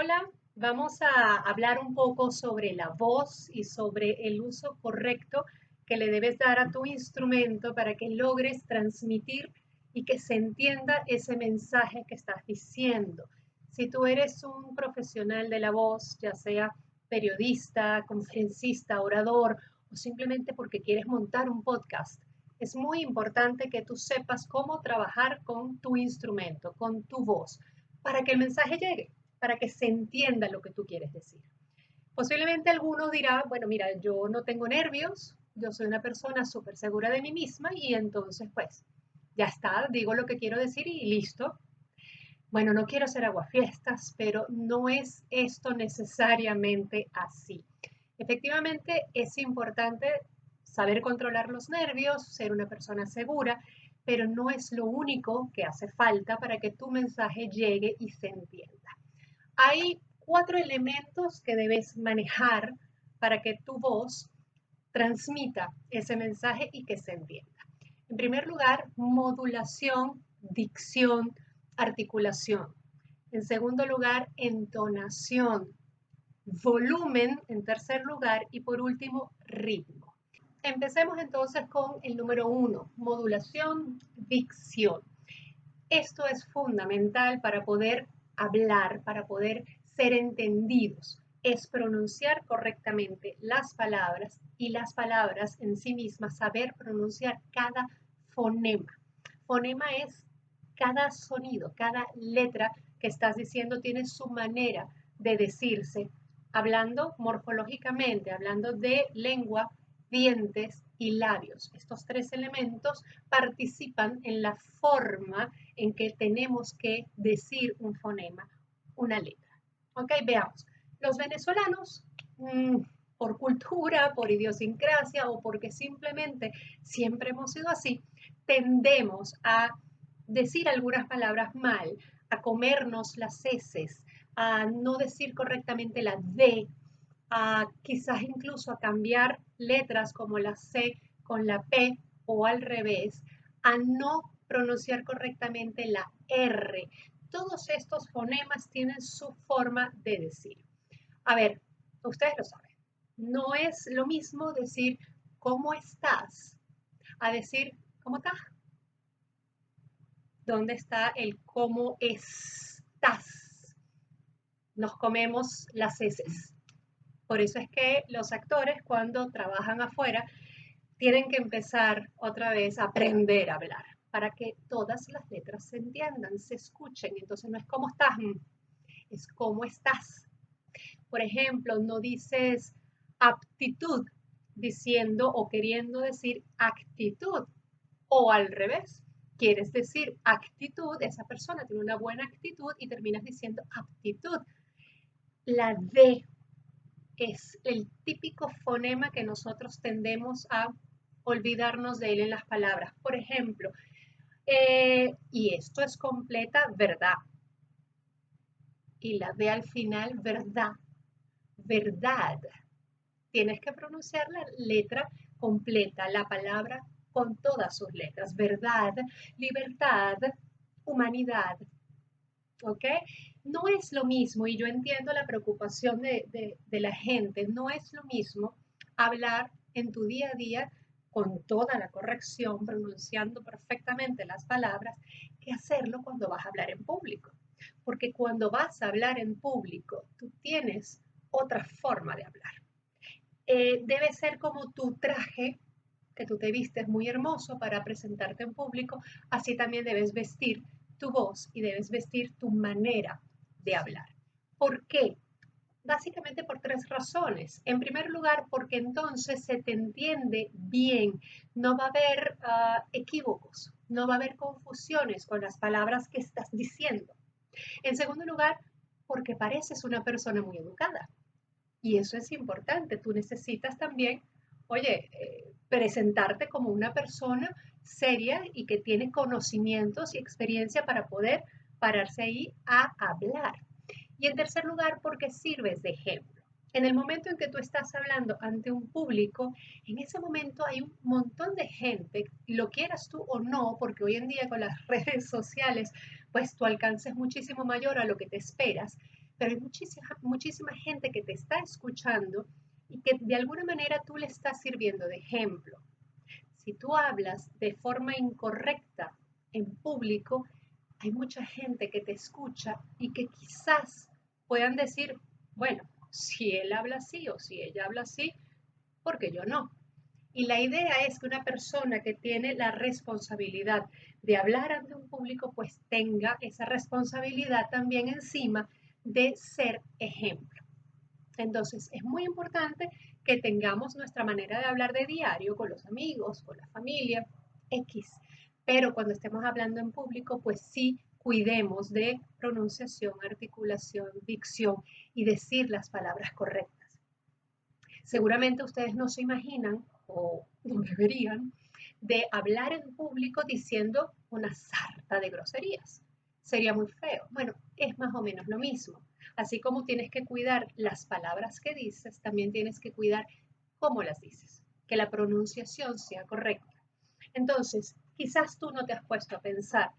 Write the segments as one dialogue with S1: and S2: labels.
S1: Hola, vamos a hablar un poco sobre la voz y sobre el uso correcto que le debes dar a tu instrumento para que logres transmitir y que se entienda ese mensaje que estás diciendo. Si tú eres un profesional de la voz, ya sea periodista, conferencista, orador o simplemente porque quieres montar un podcast, es muy importante que tú sepas cómo trabajar con tu instrumento, con tu voz, para que el mensaje llegue, para que se entienda lo que tú quieres decir. Posiblemente alguno dirá, bueno, mira, yo no tengo nervios, yo soy una persona súper segura de mí misma y entonces pues ya está, digo lo que quiero decir y listo. Bueno, no quiero ser aguafiestas, pero no es esto necesariamente así. Efectivamente, es importante saber controlar los nervios, ser una persona segura, pero no es lo único que hace falta para que tu mensaje llegue y se entienda. Hay cuatro elementos que debes manejar para que tu voz transmita ese mensaje y que se entienda. En primer lugar, modulación, dicción, articulación. En segundo lugar, entonación, volumen en tercer lugar y por último, ritmo. Empecemos entonces con el número uno, modulación, dicción. Esto es fundamental para poder hablar, para poder ser entendidos. Es pronunciar correctamente las palabras y las palabras en sí mismas, saber pronunciar cada fonema. Fonema es cada sonido, cada letra que estás diciendo tiene su manera de decirse, hablando morfológicamente, hablando de lengua, dientes y labios. Estos tres elementos participan en la forma en que tenemos que decir un fonema, una letra. Ok, veamos. Los venezolanos, por cultura, por idiosincrasia o porque simplemente siempre hemos sido así, tendemos a decir algunas palabras mal, a comernos las heces, a no decir correctamente la D, a quizás incluso a cambiar letras como la C con la P o al revés, a no pronunciar correctamente la R. Todos estos fonemas tienen su forma de decir. A ver, ustedes lo saben, no es lo mismo decir ¿cómo estás? A decir ¿cómo estás? ¿Dónde está el cómo estás? Nos comemos las heces. Por eso es que los actores cuando trabajan afuera tienen que empezar otra vez a aprender a hablar para que todas las letras se entiendan, se escuchen. Entonces no es cómo estás, es cómo estás. Por ejemplo, no dices aptitud diciendo o queriendo decir actitud o al revés. Quieres decir actitud, esa persona tiene una buena actitud y terminas diciendo aptitud. La D es el típico fonema que nosotros tendemos a olvidarnos de él en las palabras. Por ejemplo, y esto es completa verdad. Y la D al final, verdad. Verdad. Tienes que pronunciar la letra completa, la palabra con todas sus letras. Verdad, libertad, humanidad. ¿Ok? No es lo mismo, y yo entiendo la preocupación de la gente, no es lo mismo hablar en tu día a día con toda la corrección, pronunciando perfectamente las palabras, que hacerlo cuando vas a hablar en público. Porque cuando vas a hablar en público, tú tienes otra forma de hablar. Debe ser como tu traje, que tú te vistes muy hermoso para presentarte en público, así también debes vestir tu voz y debes vestir tu manera de hablar. ¿Por qué? Básicamente por tres razones. En primer lugar, porque entonces se te entiende bien, no va a haber equívocos, no va a haber confusiones con las palabras que estás diciendo. En segundo lugar, porque pareces una persona muy educada. Y eso es importante. Tú necesitas también, oye, presentarte como una persona seria y que tiene conocimientos y experiencia para poder pararse ahí a hablar. Y en tercer lugar, porque sirves de ejemplo. En el momento en que tú estás hablando ante un público, en ese momento hay un montón de gente, lo quieras tú o no, porque hoy en día con las redes sociales, pues tu alcance es muchísimo mayor a lo que te esperas, pero hay muchísima gente que te está escuchando y que de alguna manera tú le estás sirviendo de ejemplo. Si tú hablas de forma incorrecta en público, hay mucha gente que te escucha y que quizás puedan decir, bueno, si él habla así o si ella habla así, ¿por qué yo no? Y la idea es que una persona que tiene la responsabilidad de hablar ante un público, pues tenga esa responsabilidad también encima de ser ejemplo. Entonces, es muy importante que tengamos nuestra manera de hablar de diario con los amigos, con la familia, X. Pero cuando estemos hablando en público, pues sí cuidemos de pronunciación, articulación, dicción y decir las palabras correctas. Seguramente ustedes no se imaginan o no deberían de hablar en público diciendo una sarta de groserías. Sería muy feo. Bueno, es más o menos lo mismo. Así como tienes que cuidar las palabras que dices, también tienes que cuidar cómo las dices, que la pronunciación sea correcta. Entonces, quizás tú no te has puesto a pensar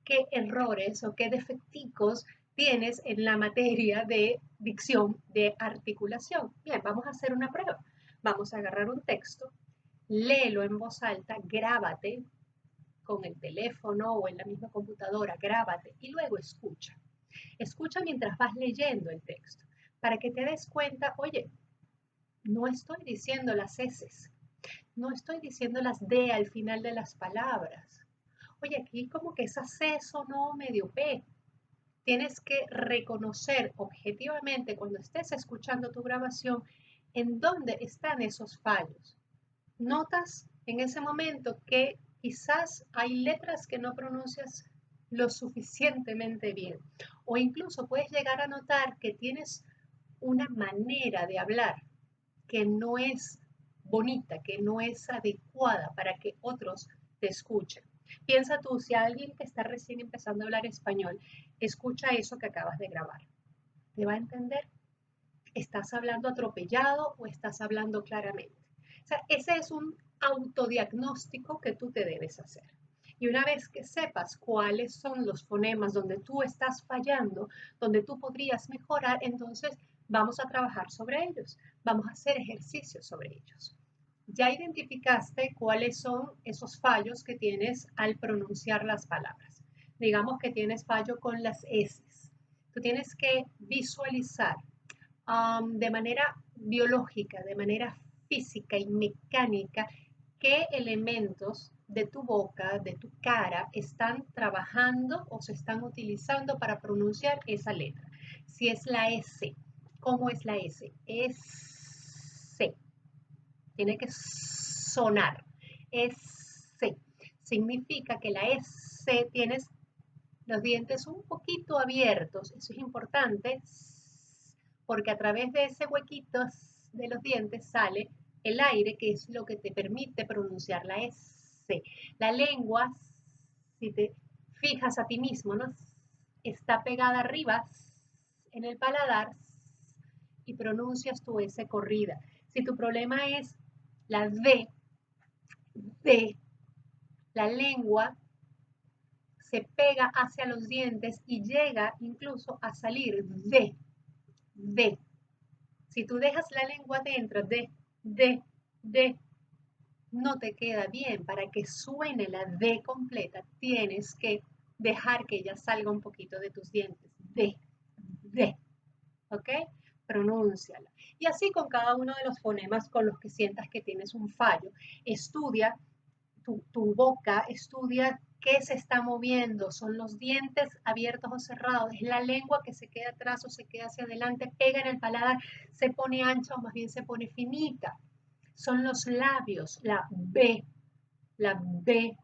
S1: qué errores o qué defecticos tienes en la materia de dicción, de articulación. Bien, vamos a hacer una prueba. Vamos a agarrar un texto, léelo en voz alta, grábate con el teléfono o en la misma computadora, grábate y luego escucha. Escucha mientras vas leyendo el texto para que te des cuenta, oye, no estoy diciendo las heces, no estoy diciendo las D al final de las palabras. Oye, aquí como que esa C sonó medio P. Tienes que reconocer objetivamente cuando estés escuchando tu grabación en dónde están esos fallos. Notas en ese momento que quizás hay letras que no pronuncias lo suficientemente bien. O incluso puedes llegar a notar que tienes una manera de hablar que no es bonita, que no es adecuada para que otros te escuchen. Piensa tú, si alguien que está recién empezando a hablar español escucha eso que acabas de grabar, ¿te va a entender? ¿Estás hablando atropellado o estás hablando claramente? O sea, ese es un autodiagnóstico que tú te debes hacer. Y una vez que sepas cuáles son los fonemas donde tú estás fallando, donde tú podrías mejorar, entonces vamos a trabajar sobre ellos, vamos a hacer ejercicios sobre ellos. Ya identificaste cuáles son esos fallos que tienes al pronunciar las palabras. Digamos que tienes fallo con las S. Tú tienes que visualizar de manera biológica, de manera física y mecánica, qué elementos de tu boca, de tu cara, están trabajando o se están utilizando para pronunciar esa letra. Si es la S, ¿cómo es la S? Es C. Tiene que sonar. S. Significa que la S tienes los dientes un poquito abiertos. Eso es importante porque a través de ese huequito de los dientes sale el aire, que es lo que te permite pronunciar la S. La lengua, si te fijas a ti mismo, ¿no? Está pegada arriba en el paladar y pronuncias tu S corrida. Si tu problema es la D, la lengua se pega hacia los dientes y llega incluso a salir de. Si tú dejas la lengua dentro de, no te queda bien. Para que suene la D completa, tienes que dejar que ella salga un poquito de tus dientes. De, ¿ok? Pronúnciala. Y así con cada uno de los fonemas con los que sientas que tienes un fallo. Estudia tu boca, estudia qué se está moviendo, son los dientes abiertos o cerrados, es la lengua que se queda atrás o se queda hacia adelante, pega en el paladar, se pone ancha o más bien se pone finita. Son los labios, la B, la B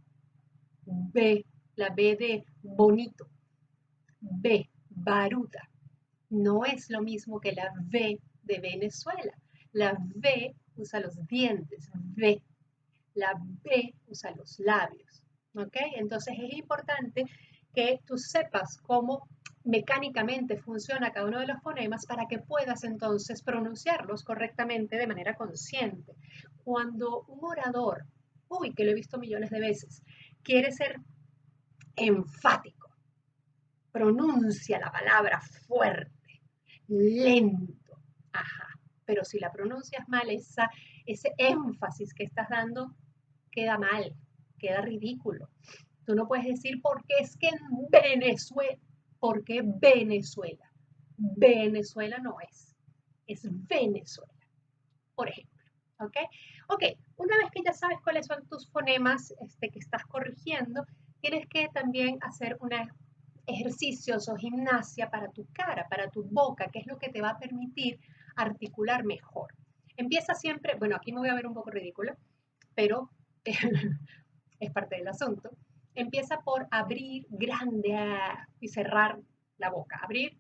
S1: de bonito, B, baruta. No es lo mismo que la V de Venezuela. La V usa los dientes, V. La B usa los labios, ¿ok? Entonces es importante que tú sepas cómo mecánicamente funciona cada uno de los fonemas para que puedas entonces pronunciarlos correctamente de manera consciente. Cuando un orador, uy, que lo he visto millones de veces, quiere ser enfático, pronuncia la palabra fuerte, lento. Ajá. Pero si la pronuncias mal, ese énfasis que estás dando queda mal, queda ridículo. Tú no puedes decir porque es que en Venezuela, porque Venezuela. Venezuela no es Venezuela, por ejemplo. ¿Ok? Ok, una vez que ya sabes cuáles son tus fonemas que estás corrigiendo, tienes que también hacer unos ejercicios o gimnasia para tu cara, para tu boca, que es lo que te va a permitir articular mejor. Empieza siempre, bueno, aquí me voy a ver un poco ridícula, pero es parte del asunto. Empieza por abrir grande y cerrar la boca. Abrir,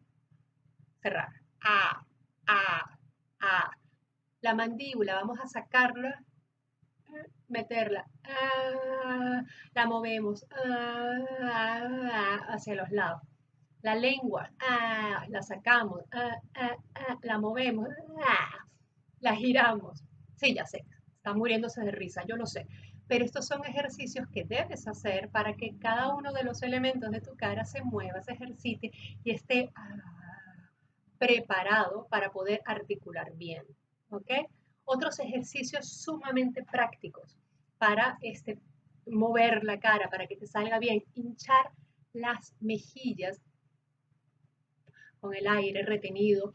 S1: cerrar. Ah, ah, ah. La mandíbula, vamos a sacarla, meterla. La movemos hacia los lados. La lengua, la sacamos, la movemos, la giramos. Sí, ya sé, está muriéndose de risa, yo lo sé. Pero estos son ejercicios que debes hacer para que cada uno de los elementos de tu cara se mueva, se ejercite y esté preparado para poder articular bien. ¿Ok? Otros ejercicios sumamente prácticos para mover la cara, para que te salga bien. Hinchar las mejillas con el aire retenido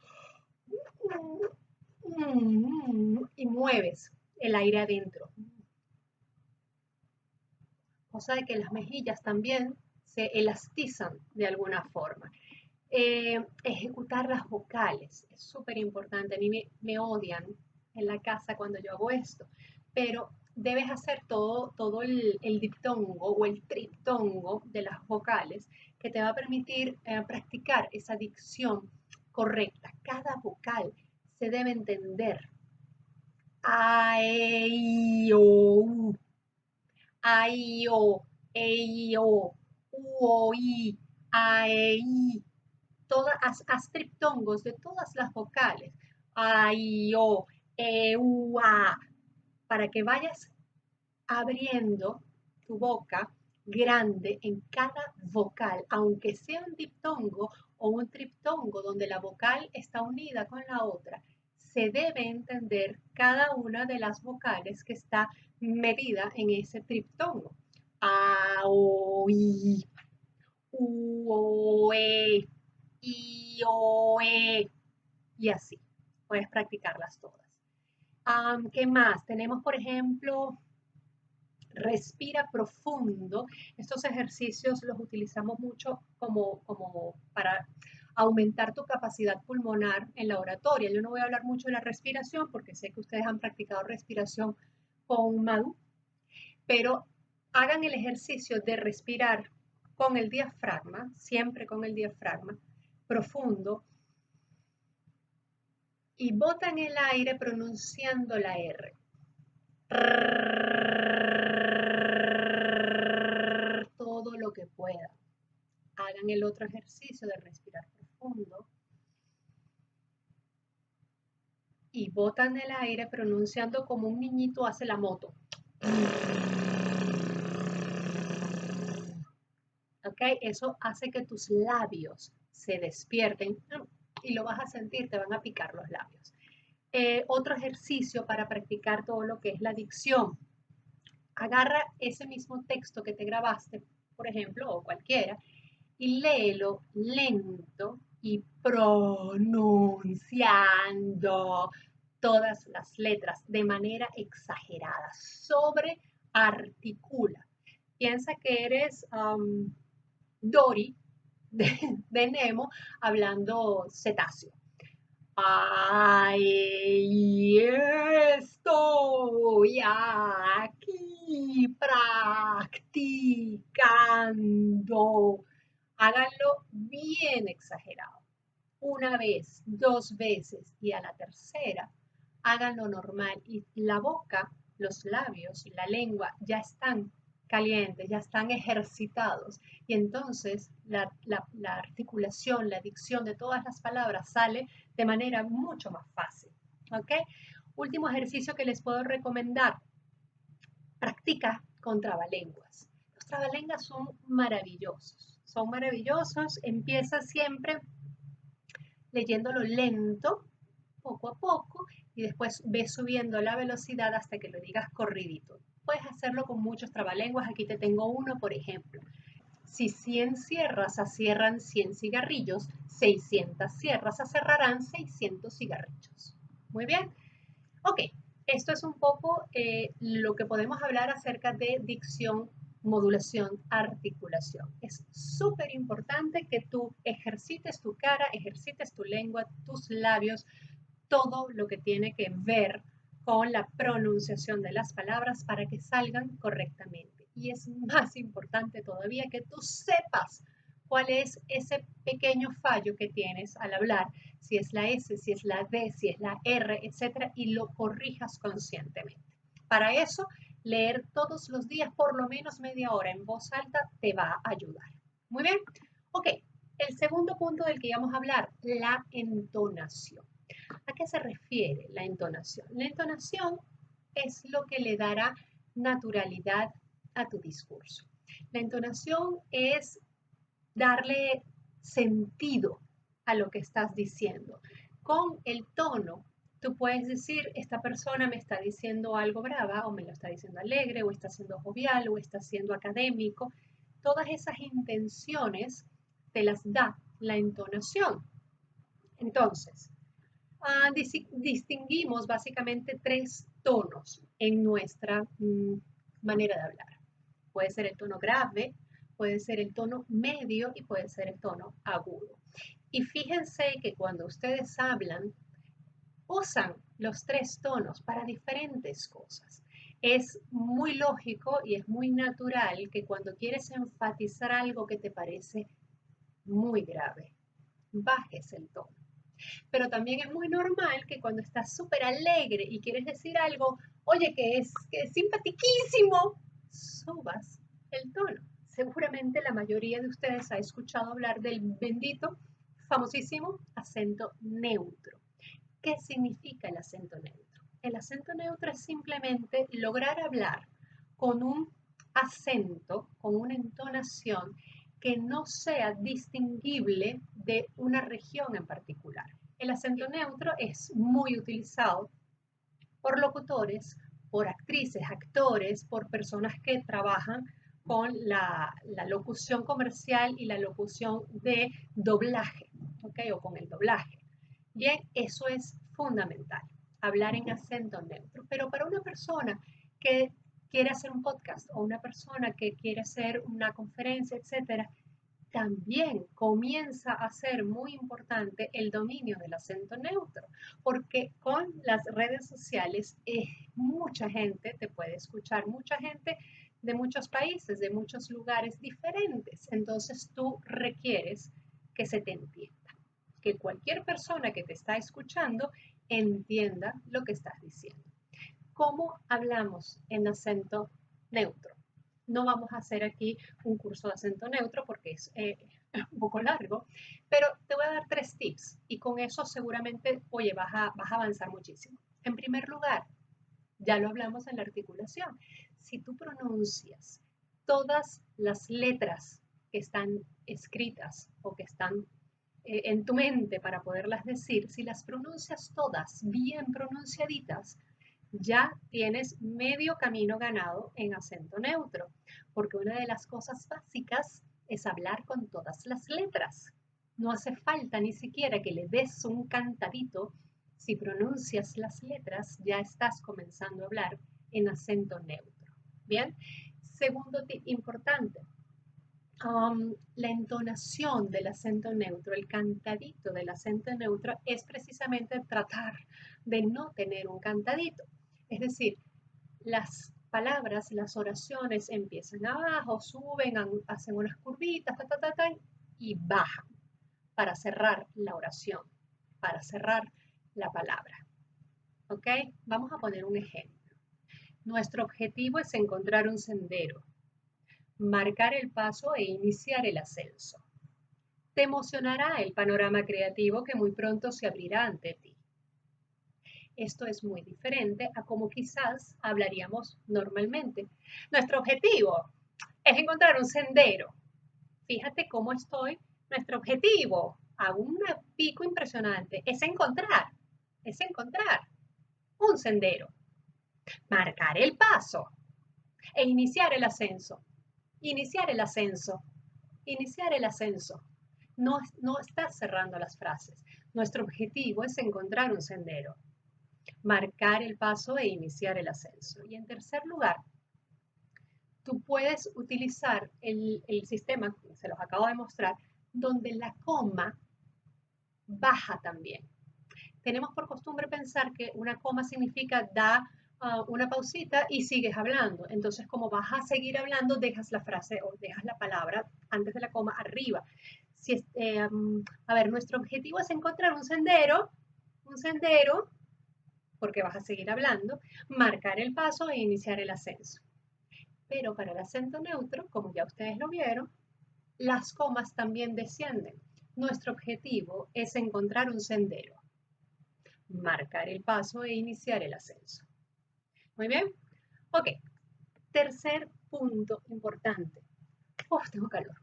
S1: y mueves el aire adentro. Cosa de que las mejillas también se elastizan de alguna forma. Ejecutar las vocales es súper importante. A mí me odian en la casa cuando yo hago esto, pero debes hacer todo el diptongo o el triptongo de las vocales que te va a permitir practicar esa dicción correcta. Cada vocal se debe entender. A, E, I, O, U. A, I, O, E, I, O, U, O, I, A, E, I. Haz triptongos de todas las vocales. A, I, O, E, U, A. Para que vayas abriendo tu boca grande en cada vocal, aunque sea un diptongo o un triptongo donde la vocal está unida con la otra, se debe entender cada una de las vocales que está medida en ese triptongo. A, O, I, U, O, E, I, O, E, y así. Puedes practicarlas todas. ¿Qué más? Tenemos, por ejemplo, respira profundo. Estos ejercicios los utilizamos mucho como para aumentar tu capacidad pulmonar en la oratoria. Yo no voy a hablar mucho de la respiración porque sé que ustedes han practicado respiración con Madu, pero hagan el ejercicio de respirar con el diafragma, siempre con el diafragma, profundo, y botan el aire pronunciando la R. Todo lo que puedan. Hagan el otro ejercicio de respirar profundo y botan el aire pronunciando como un niñito hace la moto. ¿Ok? Eso hace que tus labios se despierten y lo vas a sentir, te van a picar los labios. Otro ejercicio para practicar todo lo que es la dicción. Agarra ese mismo texto que te grabaste, por ejemplo, o cualquiera, y léelo lento y pronunciando todas las letras de manera exagerada. Sobrearticula. Piensa que eres Dory de Nemo hablando cetáceo. Ay, estoy aquí practicando. Háganlo bien exagerado. Una vez, dos veces y a la tercera, háganlo normal. Y la boca, los labios, la lengua ya están calientes, ya están ejercitados. Y entonces la articulación, la dicción de todas las palabras sale de manera mucho más fácil. ¿Ok? Último ejercicio que les puedo recomendar. Practica con trabalenguas. Los trabalenguas son maravillosos. Son maravillosos. Empieza siempre leyéndolo lento, poco a poco, y después ves subiendo la velocidad hasta que lo digas corridito. Puedes hacerlo con muchos trabalenguas. Aquí te tengo uno, por ejemplo. Si 100 sierras acierran 100 cigarrillos, 600 sierras acerrarán 600 cigarrillos. Muy bien. Ok, esto es un poco lo que podemos hablar acerca de dicción, modulación, articulación. Es súper importante que tú ejercites tu cara, ejercites tu lengua, tus labios, todo lo que tiene que ver con la pronunciación de las palabras para que salgan correctamente. Y es más importante todavía que tú sepas cuál es ese pequeño fallo que tienes al hablar, si es la S, si es la D, si es la R, etcétera, y lo corrijas conscientemente. Para eso, leer todos los días por lo menos media hora en voz alta te va a ayudar. Muy bien. Ok, el segundo punto del que íbamos a hablar, la entonación. ¿A qué se refiere la entonación? La entonación es lo que le dará naturalidad a tu discurso. La entonación es darle sentido a lo que estás diciendo. Con el tono, tú puedes decir, esta persona me está diciendo algo brava, o me lo está diciendo alegre, o está siendo jovial, o está siendo académico. Todas esas intenciones te las da la entonación. Entonces, distinguimos básicamente tres tonos en nuestra manera de hablar. Puede ser el tono grave, puede ser el tono medio y puede ser el tono agudo. Y fíjense que cuando ustedes hablan, usan los tres tonos para diferentes cosas. Es muy lógico y es muy natural que cuando quieres enfatizar algo que te parece muy grave, bajes el tono. Pero también es muy normal que cuando estás súper alegre y quieres decir algo, oye, que es simpatiquísimo, subas el tono. Seguramente la mayoría de ustedes ha escuchado hablar del bendito, famosísimo acento neutro. ¿Qué significa el acento neutro? El acento neutro es simplemente lograr hablar con un acento, con una entonación que no sea distinguible de una región en particular. El acento neutro es muy utilizado por locutores, por actrices, actores, por personas que trabajan con la locución comercial y la locución de doblaje, ¿ok? O con el doblaje. Bien, eso es fundamental, hablar en acento neutro. Pero para una persona que quiere hacer un podcast o una persona que quiere hacer una conferencia, etcétera, también comienza a ser muy importante el dominio del acento neutro, porque con las redes sociales mucha gente te puede escuchar, mucha gente de muchos países, de muchos lugares diferentes. Entonces tú requieres que se te entienda, que cualquier persona que te está escuchando entienda lo que estás diciendo. ¿Cómo hablamos en acento neutro? No vamos a hacer aquí un curso de acento neutro porque es un poco largo, pero te voy a dar 3 tips y con eso seguramente, oye, vas a avanzar muchísimo. En primer lugar, ya lo hablamos en la articulación. Si tú pronuncias todas las letras que están escritas o que están en tu mente para poderlas decir, si las pronuncias todas bien pronunciaditas, ya tienes medio camino ganado en acento neutro, porque una de las cosas básicas es hablar con todas las letras. No hace falta ni siquiera que le des un cantadito. Si pronuncias las letras, ya estás comenzando a hablar en acento neutro. Bien, segundo tip importante, la entonación del acento neutro, el cantadito del acento neutro es precisamente tratar de no tener un cantadito. Es decir, las palabras, las oraciones empiezan abajo, suben, hacen unas curvitas, y bajan para cerrar la oración, para cerrar la palabra. ¿Ok? Vamos a poner un ejemplo. Nuestro objetivo es encontrar un sendero, marcar el paso e iniciar el ascenso. Te emocionará el panorama creativo que muy pronto se abrirá ante ti. Esto es muy diferente a como quizás hablaríamos normalmente. Nuestro objetivo es encontrar un sendero. Fíjate cómo estoy. Nuestro objetivo a un pico impresionante, es encontrar un sendero, marcar el paso e iniciar el ascenso, iniciar el ascenso, iniciar el ascenso. No, no estás cerrando las frases. Nuestro objetivo es encontrar un sendero, marcar el paso e iniciar el ascenso. Y en tercer lugar, tú puedes utilizar el sistema, se los acabo de mostrar, donde la coma baja también. Tenemos por costumbre pensar que una coma significa da una pausita y sigues hablando. Entonces, como vas a seguir hablando, dejas la frase o dejas la palabra antes de la coma arriba. Si a ver, nuestro objetivo es encontrar un sendero, porque vas a seguir hablando, marcar el paso e iniciar el ascenso. Pero para el acento neutro, como ya ustedes lo vieron, las comas también descienden. Nuestro objetivo es encontrar un sendero, marcar el paso e iniciar el ascenso. Muy bien. Ok. Tercer punto importante. Tengo calor.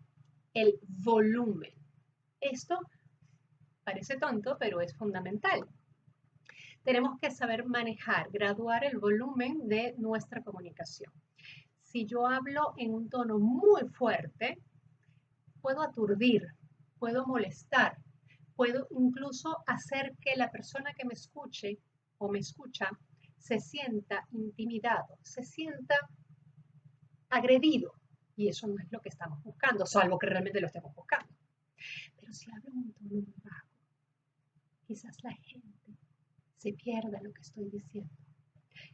S1: El volumen. Esto parece tonto, pero es fundamental. Tenemos que saber manejar, graduar el volumen de nuestra comunicación. Si yo hablo en un tono muy fuerte, puedo aturdir, puedo molestar, puedo incluso hacer que la persona que me escuche o me escucha se sienta intimidado, se sienta agredido. Y eso no es lo que estamos buscando, salvo que realmente lo estemos buscando. Pero si hablo en un tono muy bajo, quizás la gente se pierda lo que estoy diciendo.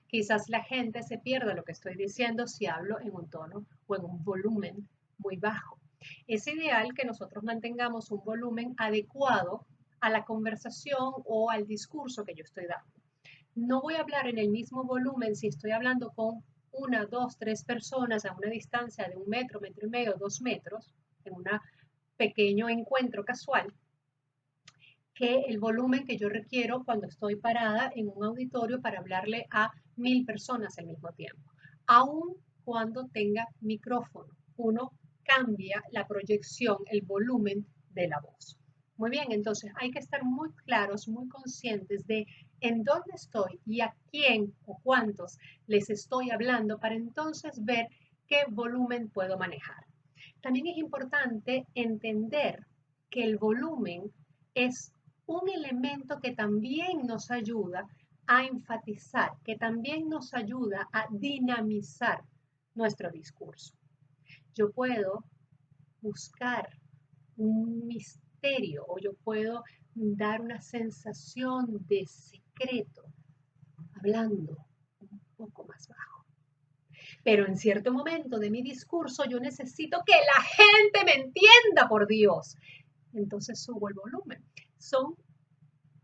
S1: Quizás la gente se pierda lo que estoy diciendo si hablo en un tono o en un volumen muy bajo. Es ideal que nosotros mantengamos un volumen adecuado a la conversación o al discurso que yo estoy dando. No voy a hablar en el mismo volumen si estoy hablando con una, dos, tres personas a una distancia de 1 metro, metro y medio, 2 metros, en un pequeño encuentro casual, que el volumen que yo requiero cuando estoy parada en un auditorio para hablarle a 1000 personas al mismo tiempo. Aun cuando tenga micrófono, uno cambia la proyección, el volumen de la voz. Muy bien, entonces hay que estar muy claros, muy conscientes de en dónde estoy y a quién o cuántos les estoy hablando para entonces ver qué volumen puedo manejar. También es importante entender que el volumen es un elemento que también nos ayuda a enfatizar, que también nos ayuda a dinamizar nuestro discurso. Yo puedo buscar un misterio o yo puedo dar una sensación de secreto hablando un poco más bajo. Pero en cierto momento de mi discurso yo necesito que la gente me entienda, por Dios. Entonces subo el volumen. Son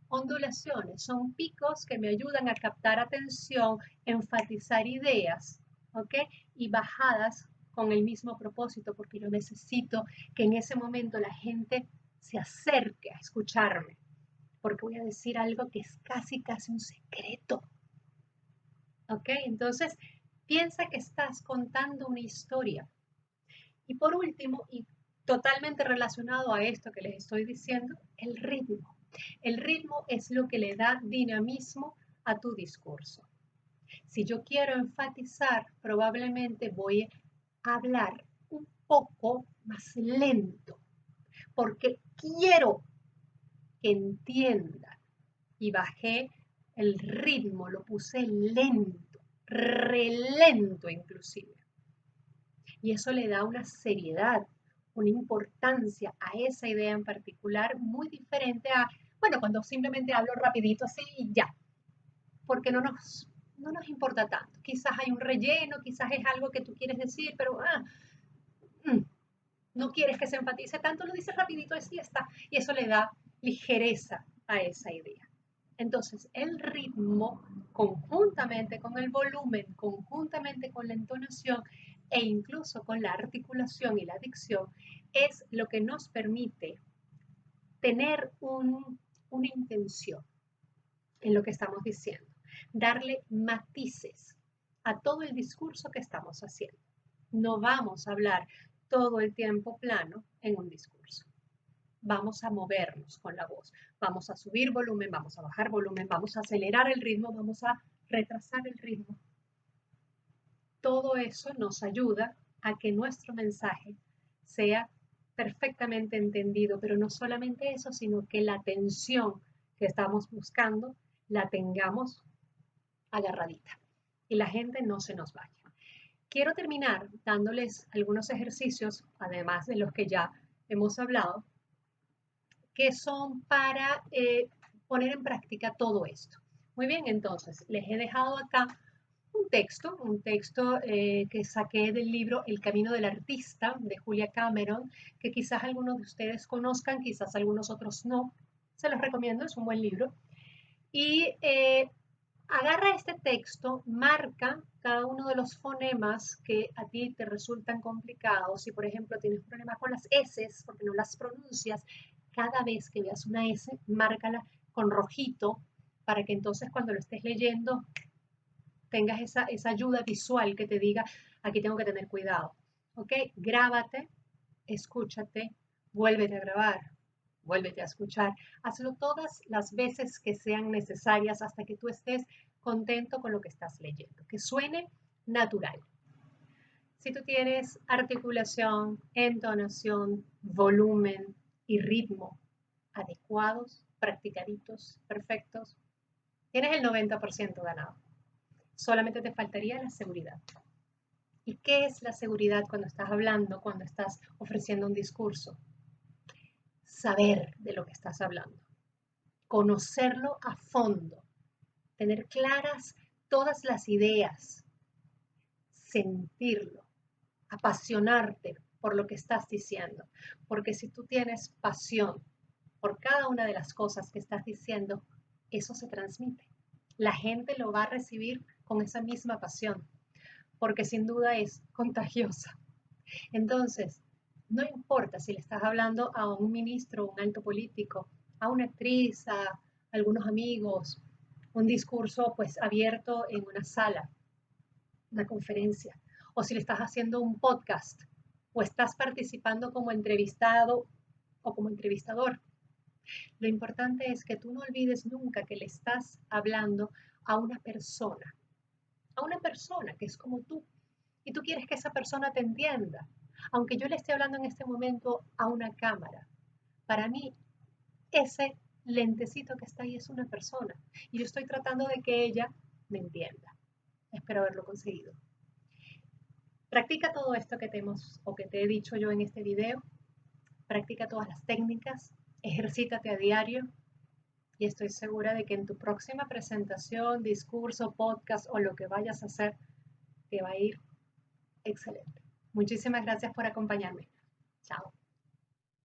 S1: ondulaciones, son picos que me ayudan a captar atención, enfatizar ideas, ¿ok? Y bajadas con el mismo propósito, porque yo necesito que en ese momento la gente se acerque a escucharme, porque voy a decir algo que es casi un secreto, ¿ok? Entonces, piensa que estás contando una historia. Y por último, y totalmente relacionado a esto que les estoy diciendo, el ritmo. El ritmo es lo que le da dinamismo a tu discurso. Si yo quiero enfatizar, probablemente voy a hablar un poco más lento, porque quiero que entiendan. Y bajé el ritmo, lo puse lento, relento inclusive. Y eso le da una seriedad, una importancia a esa idea en particular muy diferente a, bueno, cuando simplemente hablo rapidito así y ya, porque no nos importa tanto. Quizás hay un relleno, quizás es algo que tú quieres decir, pero no quieres que se enfatice tanto, lo dices rapidito así está, y eso le da ligereza a esa idea. Entonces, el ritmo, conjuntamente con el volumen, conjuntamente con la entonación e incluso con la articulación y la dicción, es lo que nos permite tener una intención en lo que estamos diciendo, darle matices a todo el discurso que estamos haciendo. No vamos a hablar todo el tiempo plano en un discurso. vamos a movernos con la voz. Vamos a subir volumen, vamos a bajar volumen, vamos a acelerar el ritmo, vamos a retrasar el ritmo. Todo eso nos ayuda a que nuestro mensaje sea perfectamente entendido, pero no solamente eso, sino que la atención que estamos buscando la tengamos agarradita y la gente no se nos vaya. Quiero terminar dándoles algunos ejercicios, además de los que ya hemos hablado, que son para poner en práctica todo esto. Muy bien, entonces les he dejado acá un texto que saqué del libro El Camino del Artista de Julia Cameron, que quizás algunos de ustedes conozcan, quizás algunos otros no. Se los recomiendo, es un buen libro. Y agarra este texto, marca cada uno de los fonemas que a ti te resultan complicados. Si, por ejemplo, tienes problemas con las S porque no las pronuncias, cada vez que veas una S, márcala con rojito para que entonces cuando lo estés leyendo tengas esa ayuda visual que te diga, aquí tengo que tener cuidado. ¿Ok? Grábate, escúchate, vuélvete a grabar, vuélvete a escuchar. Hazlo todas las veces que sean necesarias hasta que tú estés contento con lo que estás leyendo, que suene natural. Si tú tienes articulación, entonación, volumen y ritmo adecuados, practicaditos, perfectos, tienes el 90% ganado. Solamente te faltaría la seguridad. ¿Y qué es la seguridad cuando estás hablando, cuando estás ofreciendo un discurso? Saber de lo que estás hablando, conocerlo a fondo, tener claras todas las ideas, sentirlo, apasionarte por lo que estás diciendo. Porque si tú tienes pasión por cada una de las cosas que estás diciendo, eso se transmite. La gente lo va a recibir con esa misma pasión, porque sin duda es contagiosa. Entonces, no importa si le estás hablando a un ministro, un alto político, a una actriz, a algunos amigos, un discurso pues abierto en una sala, una conferencia, o si le estás haciendo un podcast o estás participando como entrevistado o como entrevistador. Lo importante es que tú no olvides nunca que le estás hablando a una persona que es como tú, y tú quieres que esa persona te entienda. Aunque yo le esté hablando en este momento a una cámara, para mí ese lentecito que está ahí es una persona y yo estoy tratando de que ella me entienda. Espero haberlo conseguido. Practica todo esto que te hemos o que te he dicho yo en este video. Practica todas las técnicas, ejercítate a diario y estoy segura de que en tu próxima presentación, discurso, podcast o lo que vayas a hacer, te va a ir excelente. Muchísimas gracias por acompañarme. Chao.